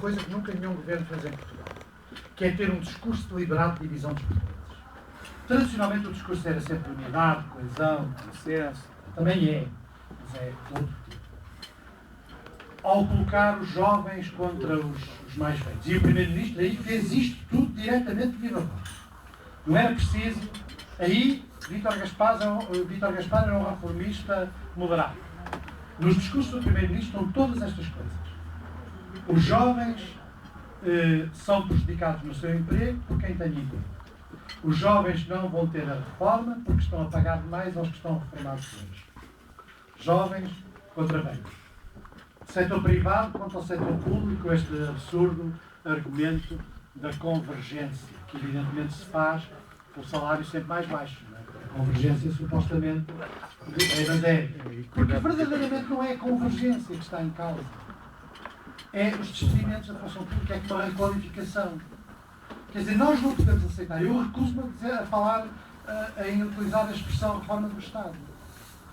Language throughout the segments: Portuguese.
coisa que nunca nenhum governo fez em Portugal, que é ter um discurso deliberado de divisão dos portugueses. Tradicionalmente o discurso era sempre unidade, coesão, consenso, também é, mas é outro tipo. Ao colocar os jovens contra os mais velhos. E o Primeiro-Ministro aí fez isto tudo diretamente de viva voz. Não era preciso. Aí, Vítor Gaspar era um reformista moderado. Nos discursos do Primeiro-Ministro estão todas estas coisas. Os jovens são prejudicados no seu emprego por quem tem emprego. Os jovens não vão ter a reforma porque estão a pagar demais aos que estão reformados hoje. Jovens contra velhos. Setor privado contra o setor público, este absurdo argumento da convergência, que evidentemente se faz com salários sempre mais baixos. Não é? A convergência supostamente é bandeira. Porque verdadeiramente não é a convergência que está em causa. É os despedimentos da função pública, é que uma requalificação. Quer dizer, nós não podemos aceitar. Eu recuso-me a falar, em utilizar a expressão reforma do Estado.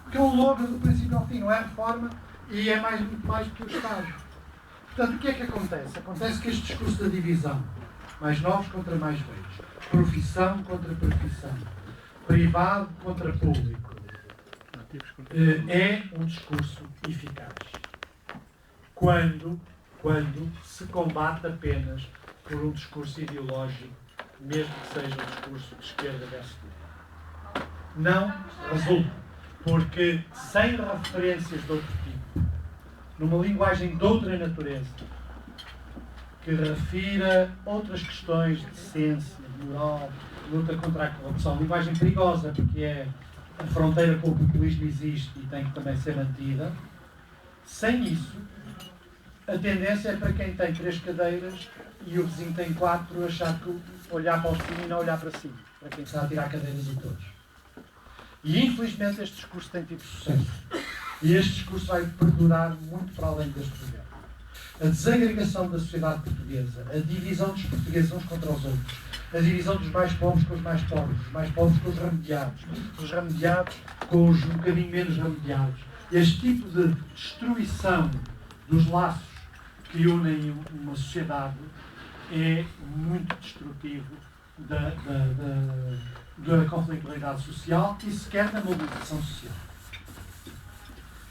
Porque é um logo do princípio ao fim, não é reforma e é muito mais do que o Estado. Portanto, o que é que acontece? Acontece que este discurso da divisão, mais novos contra mais velhos, profissão contra profissão, privado contra público, é um discurso eficaz. Quando se combate apenas por um discurso ideológico, mesmo que seja um discurso de esquerda versus direita. Não resulta, porque sem referências de outro tipo, numa linguagem de outra natureza, que refira outras questões de ciência, de moral, de luta contra a corrupção, linguagem perigosa, porque a fronteira com o populismo existe e tem que também ser mantida. Sem isso, a tendência é para quem tem 3 cadeiras e o vizinho tem 4, achar que olhar para o vizinho e não olhar para si, para quem está a tirar cadeiras a todos. E infelizmente este discurso tem tido sucesso. E este discurso vai perdurar muito para além deste governo. A desagregação da sociedade portuguesa, a divisão dos portugueses uns contra os outros, a divisão dos mais pobres com os mais pobres com os remediados com os um bocadinho menos remediados. Este tipo de destruição dos laços que unem uma sociedade é muito destrutivo da conflitualidade social e sequer da mobilização social.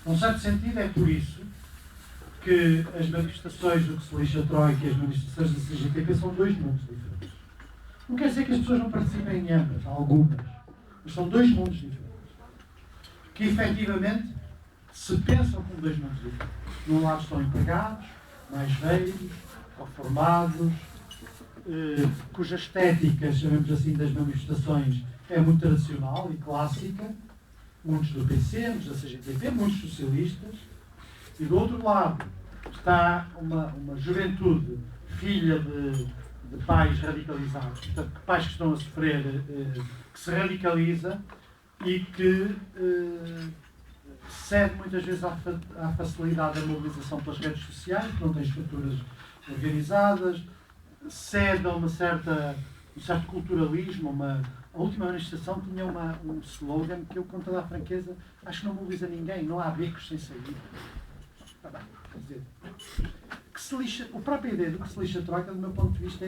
Num certo sentido, é por isso que as manifestações do que se lixa a Troika e as manifestações da CGTP são 2 mundos diferentes. Não quer dizer que as pessoas não participem em ambas, algumas, mas são 2 mundos diferentes. Que efetivamente se pensam como 2 mundos diferentes. Num lado estão empregados, mais velhos, reformados, cuja estética, chamemos assim, das manifestações é muito tradicional e clássica, muitos do PC, muitos da CGTP, muitos socialistas, e do outro lado está uma juventude filha de pais radicalizados, portanto, pais que estão a sofrer, que se radicaliza e que cede muitas vezes à facilidade da mobilização pelas redes sociais, que não tem estruturas organizadas, cede a um certo culturalismo. A última manifestação tinha um slogan que eu, com toda a franqueza, acho que não mobiliza ninguém, não há becos sem saída. Está bem, quer dizer, que se lixa, a própria ideia do que se lixa a Troika, do meu ponto de vista,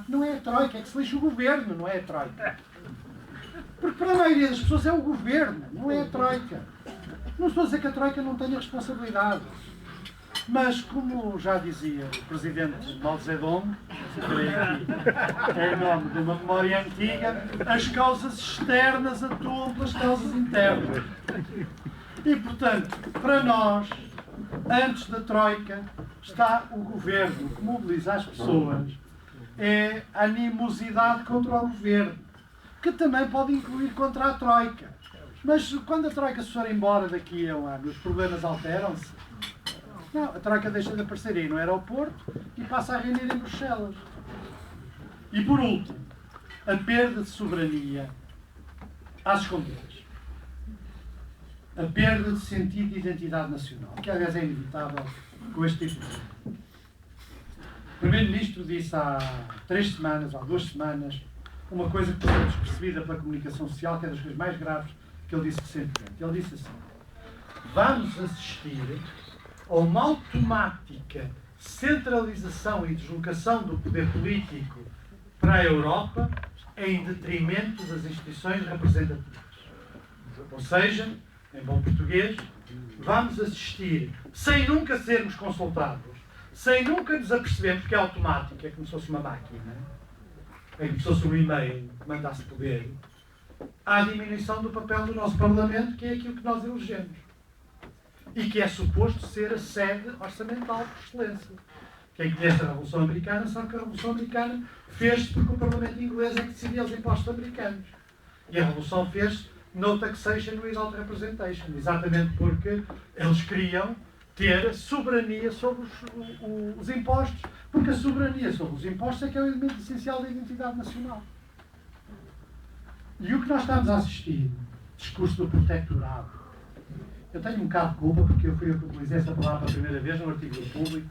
não é a Troika, é que se lixa o governo, não é a Troika. Porque para a maioria das pessoas é o governo, não é a Troika. Não estou a dizer que a Troika não tenha responsabilidade. Mas, como já dizia o presidente Mao Zedong, é em nome de uma memória antiga, as causas externas atuam pelas causas internas. E, portanto, para nós, antes da Troika, está o governo que mobiliza as pessoas, é a animosidade contra o governo, que também pode incluir contra a Troika. Mas quando a Troika se for embora daqui a um ano, os problemas alteram-se? Não, a Troika deixa de aparecer aí no aeroporto e passa a reunir em Bruxelas. E por último, a perda de soberania às escondidas. A perda de sentido de identidade nacional, que aliás é inevitável com este tipo de coisa. O Primeiro-Ministro disse há 3 semanas, há 2 semanas, uma coisa que foi despercebida pela comunicação social, que é das coisas mais graves que ele disse recentemente. Ele disse assim: vamos assistir a uma automática centralização e deslocação do poder político para a Europa em detrimento das instituições representativas. Ou seja, em bom português, vamos assistir, sem nunca sermos consultados, sem nunca nos apercebermos que é automático, é como se fosse uma máquina, é como se fosse um e-mail que mandasse poder, à diminuição do papel do nosso Parlamento, que é aquilo que nós elegemos. E que é suposto ser a sede orçamental por excelência. Quem conhece a Revolução Americana sabe que a Revolução Americana fez-se porque o Parlamento inglês é que decidia os impostos americanos. E a Revolução fez-se no taxation without representation, exatamente porque eles queriam ter soberania sobre os impostos, porque a soberania sobre os impostos é que é o elemento essencial da identidade nacional. E o que nós estamos a assistir, discurso do protetorado, eu tenho um bocado de culpa porque eu fui eu que utilizei essa palavra pela primeira vez no artigo do Público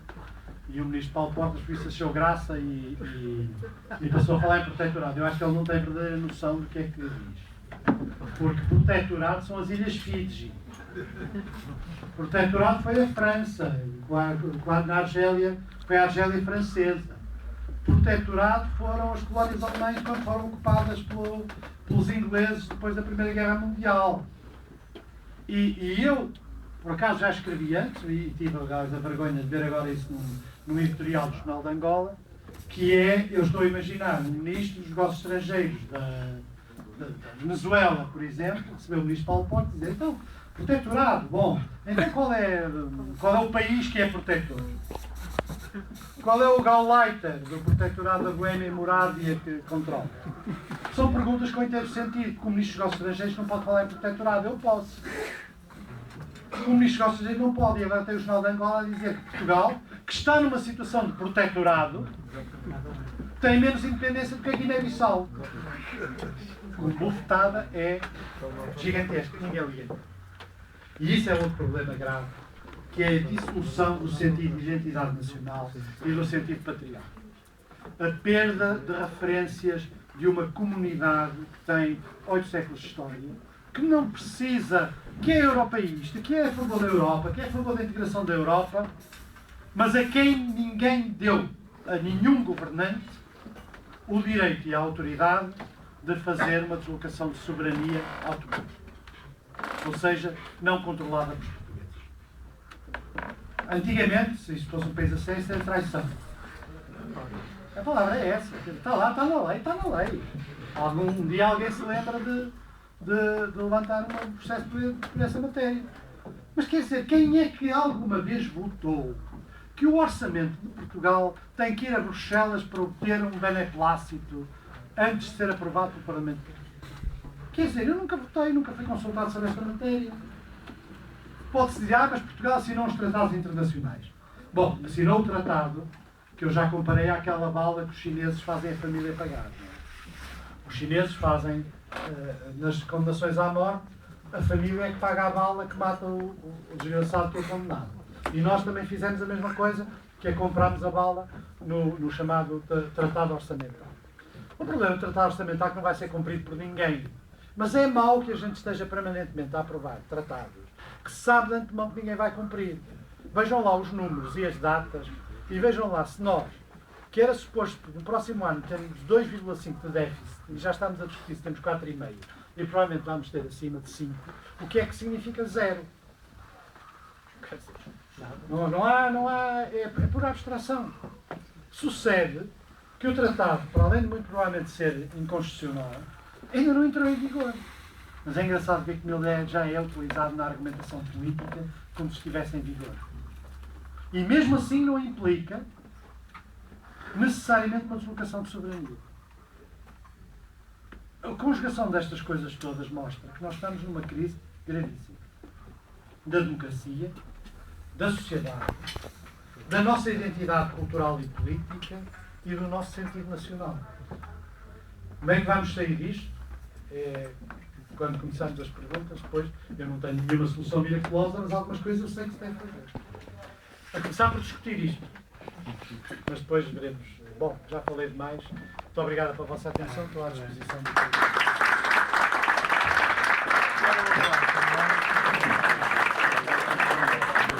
e o ministro Paulo Portas por isso achou graça e passou a falar em protetorado. Eu acho que ele não tem verdadeira noção do que é que diz. Porque protetorado são as Ilhas Fiji. Protetorado foi a França, na Argélia, foi a Argélia francesa. Protetorado foram as colónias alemãs quando foram ocupadas pelos ingleses depois da Primeira Guerra Mundial. E eu, por acaso, já escrevi antes, e tive a vergonha de ver agora isso num editorial do Jornal de Angola, que é, eu estou a imaginar, um ministro dos negócios estrangeiros da Venezuela, por exemplo, recebeu o ministro Paulo Portas e dizer, então, protetorado, bom, então qual é o país que é protetor? Qual é o Gauleiter do protetorado da Boémia e Morádia que controla? São perguntas com inteiro sentido. Como ministro dos negócios estrangeiros não pode falar em protetorado. Eu posso. O ministro dos negócios estrangeiros não pode. E agora tem o Jornal de Angola a dizer que Portugal, que está numa situação de protetorado, tem menos independência do que a Guiné-Bissau. A bufetada é gigantesca. Ninguém liga. E isso é outro problema grave, que é a dissolução do sentido de identidade nacional e do sentido patriótico. A perda de referências de uma comunidade que tem 8 séculos de história, que não precisa, que é europeísta, que é a favor da Europa, que é a favor da integração da Europa, mas a quem ninguém deu, a nenhum governante, o direito e a autoridade de fazer uma deslocação de soberania autonómica. Ou seja, não controlada pelos portugueses. Antigamente, se isto fosse um país a sério, isso era traição. A palavra é essa. Está lá, está na lei. Um dia alguém se lembra de levantar um processo por essa matéria. Mas quer dizer, quem é que alguma vez votou que o orçamento de Portugal tem que ir a Bruxelas para obter um beneplácito antes de ser aprovado pelo Parlamento? Quer dizer, eu nunca votei, nunca fui consultado sobre esta matéria. Pode-se dizer, mas Portugal assinou os tratados internacionais. Bom, assinou o tratado que eu já comparei àquela bala que os chineses fazem a família pagar. Os chineses fazem, nas condenações à morte, a família é que paga a bala que mata o desgraçado que é condenado. E nós também fizemos a mesma coisa, que é comprarmos a bala no chamado Tratado Orçamental. O problema do Tratado Orçamental é que não vai ser cumprido por ninguém. Mas é mau que a gente esteja permanentemente a aprovar tratados que se sabe de antemão que ninguém vai cumprir. Vejam lá os números e as datas e vejam lá se nós, que era suposto no próximo ano termos 2,5 de déficit e já estamos a discutir se temos 4,5 e provavelmente vamos ter acima de 5, o que é que significa zero? Não há, é por abstração. Sucede que o tratado, para além de muito provavelmente ser inconstitucional, ainda não entrou em vigor. Mas é engraçado ver que ele já é utilizado na argumentação política como se estivesse em vigor. E mesmo assim não implica necessariamente uma deslocação de soberania. A conjugação destas coisas todas mostra que nós estamos numa crise gravíssima. Da democracia, da sociedade, da nossa identidade cultural e política e do nosso sentido nacional. Como é que vamos sair disto? Quando começamos as perguntas, depois eu não tenho nenhuma solução miraculosa, mas algumas coisas eu sei que se tem que fazer. A começar por discutir isto. Mas depois veremos. Bom, já falei demais. Muito obrigado pela vossa atenção. Estou à disposição de todos.